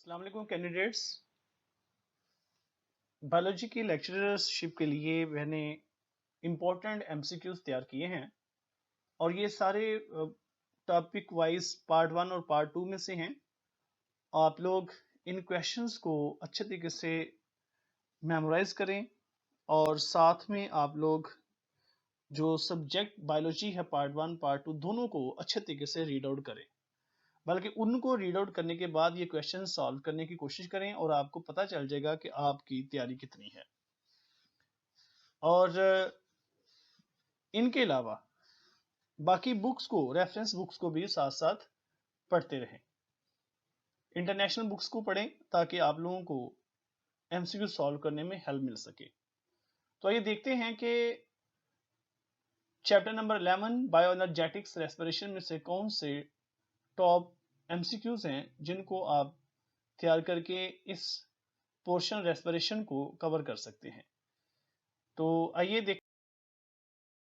अस्सलाम वालेकुम candidates. Biology की लेक्चरशिप के लिए मैंने इम्पोर्टेंट एमसीक्यूज तैयार किए हैं और ये सारे टॉपिक वाइज पार्ट 1 और पार्ट 2 में से हैं। आप लोग इन क्वेश्चंस को अच्छे तरीके से मेमोराइज करें और साथ में आप लोग जो सब्जेक्ट बायोलॉजी है पार्ट 1 पार्ट 2 दोनों को अच्छे तरीके से रीड आउट करें, बल्कि उनको रीड आउट करने के बाद ये क्वेश्चन सॉल्व करने की कोशिश करें और आपको पता चल जाएगा कि आपकी तैयारी कितनी है। और इनके अलावा बाकी बुक्स को, रेफरेंस बुक्स को भी साथ साथ पढ़ते रहें। इंटरनेशनल बुक्स को पढ़ें ताकि आप लोगों को एमसीक्यू सॉल्व करने में हेल्प मिल सके। तो आइए देखते हैं कि चैप्टर नंबर 11 बायोएनर्जेटिक्स रेस्पिरेशन में से कौन से टॉप एमसीक्यूज हैं जिनको आप तैयार करके इस पोर्शन रेस्पिरेशन को कवर कर सकते हैं। तो आइए देख,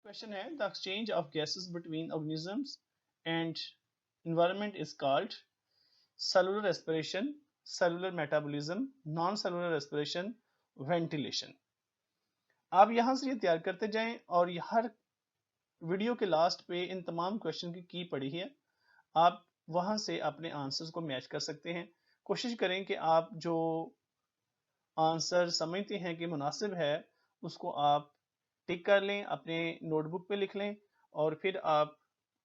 क्वेश्चन है the exchange of gases between organisms and environment is called cellular respiration, cellular metabolism, non-cellular respiration, ventilation। आप यहां से ये तैयार करते जाएं और हर वीडियो के लास्ट पे इन तमाम क्वेश्चन की पड़ी है, आप वहां से अपने आंसर्स को मैच कर सकते हैं। कोशिश करें कि आप जो आंसर समझते हैं कि मुनासिब है उसको आप टिक कर लें, अपने नोटबुक पे लिख लें और फिर आप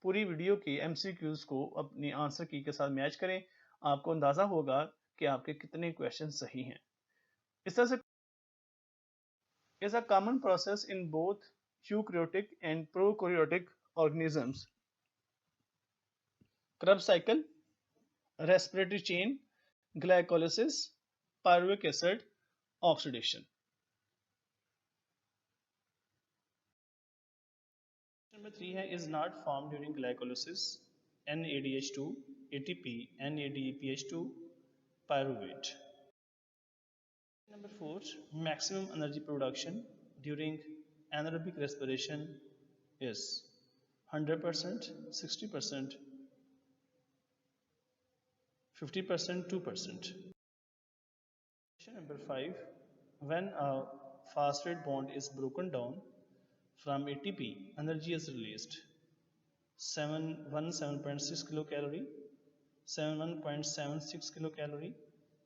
पूरी वीडियो की एमसीक्यूज को अपनी आंसर की के साथ मैच करें। आपको अंदाजा होगा कि आपके कितने क्वेश्चन सही हैं। इस तरह से is a common process in both eukaryotic and prokaryotic organisms. Krebs cycle, respiratory chain, glycolysis, pyruvic acid, oxidation. Number 3 है is not formed during glycolysis, NADH2, ATP, NADPH2, pyruvate. Number 4, maximum energy production during anaerobic respiration is 100%, 60%, 50%, 2%. Question number 5, when a phosphate bond is broken down from ATP, energy is released 7.6 kilocalorie, 7.76 kilocalorie,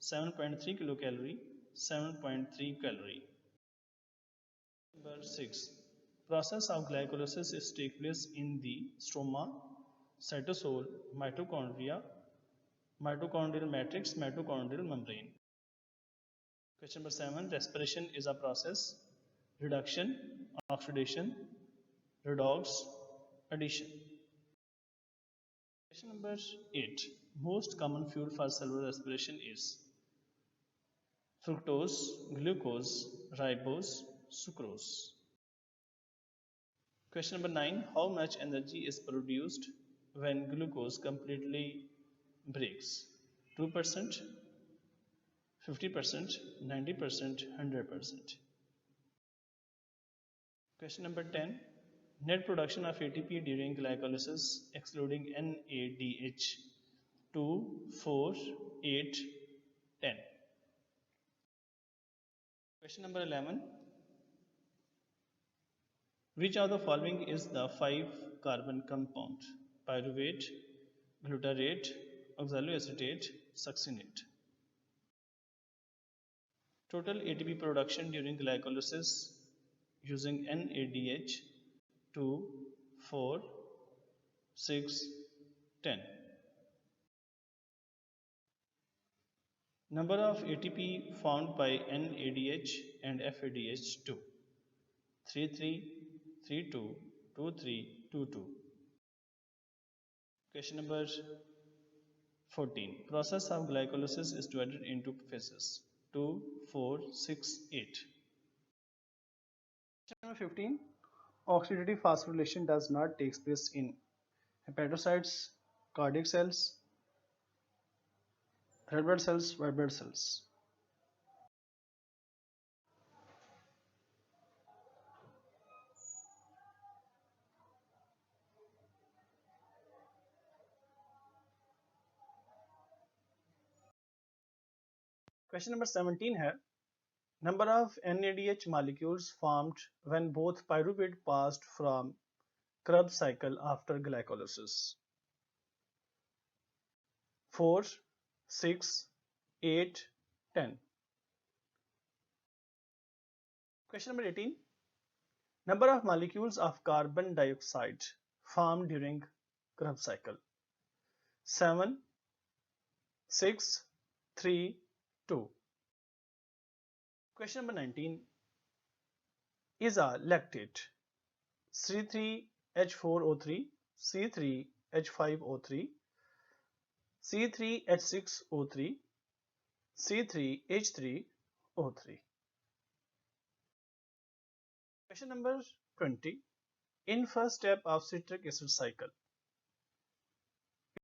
7.3 kilocalorie, 7.3 calorie. Number 6. Process of glycolysis is take place in the stroma, cytosol, mitochondria, mitochondrial matrix, mitochondrial membrane. Question number 7. Respiration is a process, reduction, oxidation, redox, addition. Question number 8. Most common fuel for cellular respiration is fructose, glucose, ribose, sucrose. Question number 9. How much energy is produced when glucose completely breaks? 2%, 50%, 90%, 100%. Question number 10. Net production of ATP during glycolysis excluding NADH 2, 4, 8, 10. Question number 11. Which of the following is the 5-carbon compound? Pyruvate, glutarate, oxaloacetate, succinate. Total ATP production during glycolysis using NADH 2, 4, 6, 10. Number of ATP found by NADH and FADH 2. 33, 32, 23, 22. Question number 14. Process of glycolysis is divided into phases 2, 4, 6, 8. Question number 15. Oxidative phosphorylation does not take place in hepatocytes, cardiac cells, red blood cells, white blood cells. Question number 17 है number of NADH molecules formed when both pyruvate passed from Krebs cycle after glycolysis. 4, 6, 8, 10. Question number 18. Number of molecules of carbon dioxide formed during Krebs cycle. 7, 6, 3, 2. Question number 19. Is a lactate C3H4O3, C3H5O3, C3H6O3, C3H3O3. Question number 20. In first step of citric acid cycle,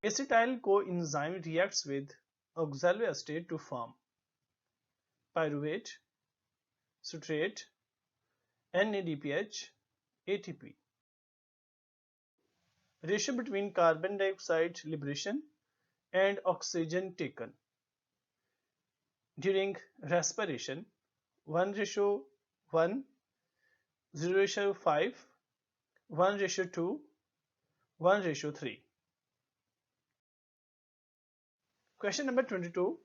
acetyl coenzyme reacts with oxaloacetate to form pyruvate, citrate, NADPH, ATP. Ratio between carbon dioxide liberation and oxygen taken during respiration 1:1, 0:5, 1:2, 1:3. Question number 22.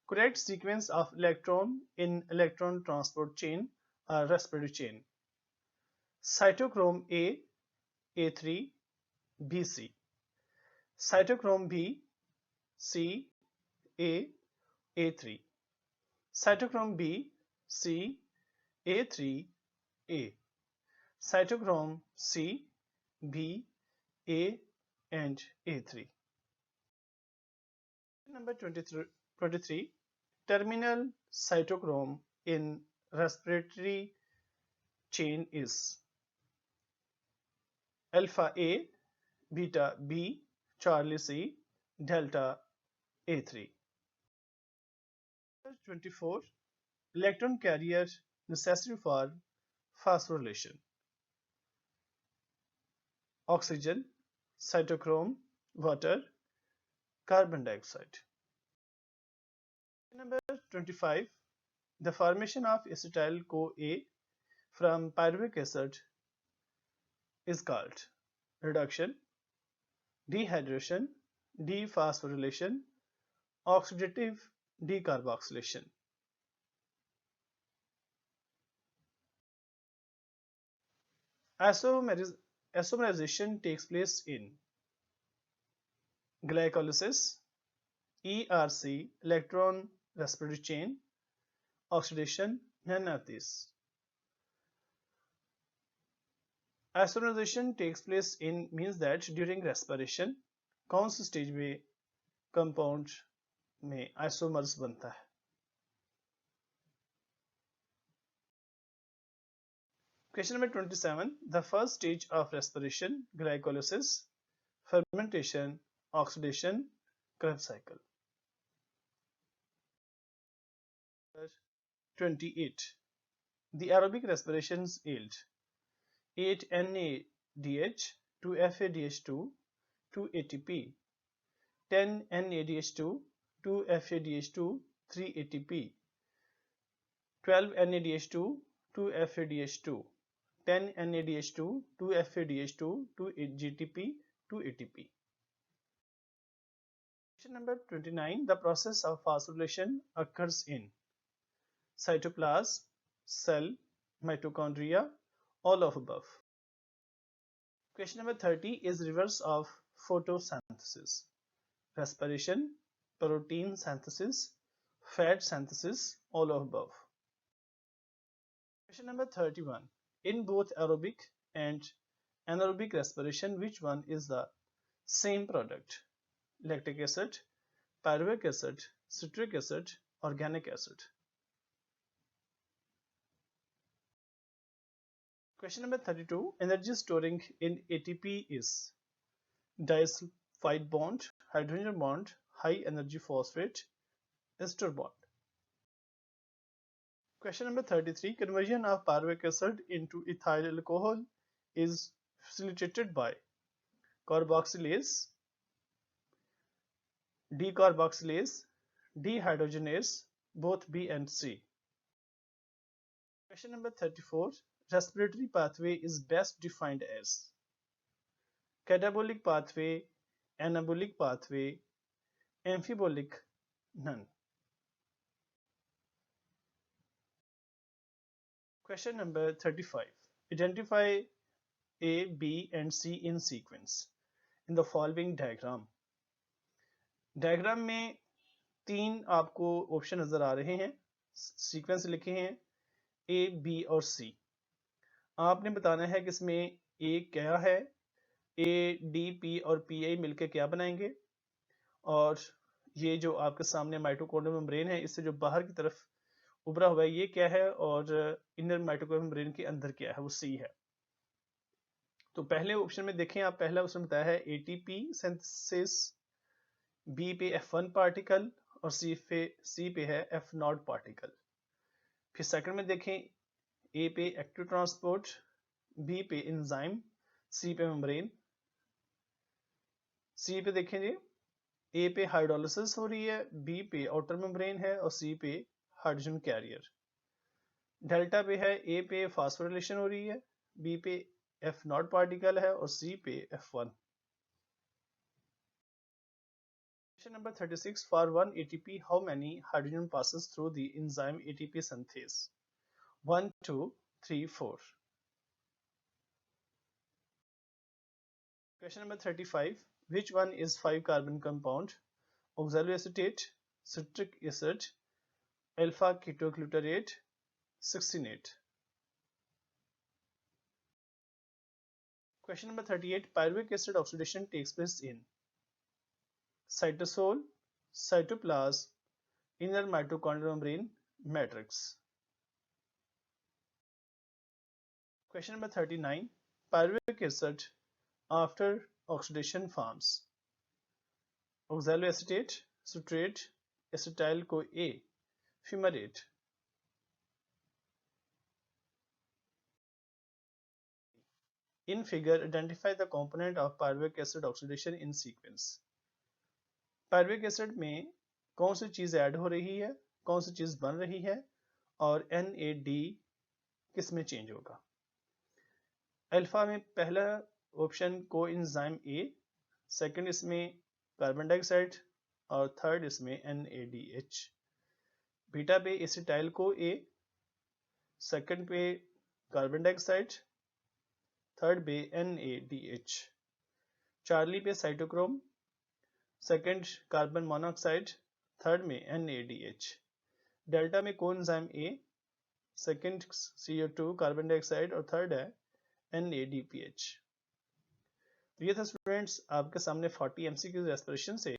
Correct sequence of electron in electron transport chain or respiratory chain. Cytochrome A, A3, BC. Cytochrome B, C, A, A3. Cytochrome B, C, A3, A. Cytochrome C, B, A, and A3. Number 23. Terminal cytochrome in respiratory chain is alpha A, beta B, Charlie C, delta A3. 24. Electron carrier necessary for phosphorylation. Oxygen, cytochrome, water, carbon dioxide. Number 25. The formation of acetyl-CoA from pyruvic acid is called reduction, dehydration, dephosphorylation, oxidative decarboxylation. Isomerization takes place in glycolysis, ERC, electron respiratory chain, oxidation, none of these. Isomerization takes place in means that during respiration कौन सी stage में compound में isomers बनता है. Question number 27. The first stage of respiration, glycolysis, fermentation, oxidation, Krebs cycle. 28. The aerobic respirations yield 8 NADH, 2 FADH2, 2 ATP, 10 NADH2, 2 FADH2, 3 ATP, 12 NADH2, 2 FADH2, 10 NADH2, 2 FADH2, 2 GTP, 2 ATP. Question number 29. The process of phosphorylation occurs in cytoplasm, cell, mitochondria, all of above. Question number 30 is reverse of photosynthesis. Respiration, protein synthesis, fat synthesis, all of above. Question number 31. In both aerobic and anaerobic respiration, which one is the same product? Lactic acid, pyruvic acid, citric acid, organic acid. Question number 32. Energy storing in ATP is disulfide bond, hydrogen bond, high energy phosphate, ester bond. Question number 33. Conversion of pyruvic acid into ethyl alcohol is facilitated by carboxylase, decarboxylase, dehydrogenase, both B and C. Question number 34. Respiratory pathway is best defined as catabolic pathway, anabolic pathway, amphibolic, none. Question number 35. Identify A, B and C in sequence in the following diagram. Diagram में 3 आपको option नजर आ रहे हैं, sequence लिखे हैं A, B और C. आपने बताना है कि इसमें A क्या है, A, D, P और PI मिलकर क्या बनाएंगे, और ये जो आपके सामने माइटोकॉन्ड्रियल मेम्ब्रेन है, इससे जो बाहर की तरफ उभरा हुआ है ये क्या है, और इनर माइटोकॉन्ड्रियल मेम्ब्रेन के अंदर क्या है, वो C है. तो पहले ऑप्शन में देखें आप, पहला ऑप्शन बताया है ATP सिंथेसिस, B पे F1 पार्टिकल और C पे है F0 पार्टिकल. फिर सेकंड में देखें A पे एक्टिव ट्रांसपोर्ट, B पे एंजाइम, C पे मेम्ब्रेन. C पे देखें जी, A पे हाइड्रोलिसिस हो रही है, B पे आउटर मेम्ब्रेन है और C पे हाइड्रोजन कैरियर. डेल्टा पे है A पे फास्फोरिलेशन हो रही है, B पे F0 पार्टिकल है और C पे F1. Question number 36. For 1 ATP, how many hydrogen passes through the enzyme ATP synthase? 1, 2, 3, 4. Question number 35. Which one is 5-carbon compound? Oxaloacetate, citric acid, alpha ketoglutarate, succinate. Question number 38. Pyruvic acid oxidation takes place in cytosol, cytoplasm, inner mitochondrial membrane, matrix. Question number 39. Pyruvic acid after oxidation forms oxaloacetate, citrate, acetyl-CoA, fumarate. In figure, identify the component of pyruvic acid oxidation in sequence. pyruvic acid में कौन सी चीज add हो रही है, कौन सी चीज बन रही है, और NAD किस में चेंज होगा. अल्फा में पहला ऑप्शन को एंजाइम A, सेकंड इसमें कार्बन डाइऑक्साइड और थर्ड इसमें NADH. बीटा पे एसिटाइल-CoA, सेकंड पे कार्बन डाइऑक्साइड, थर्ड पे NADH. चार्ली पे cytochrome, second carbon monoxide, third में NADH. डेल्टा में coenzyme A, second CO2 carbon dioxide और थर्ड है NADPH. तो ये था स्टूडेंट्स आपके सामने 40 MCQ रेस्पिरेशन से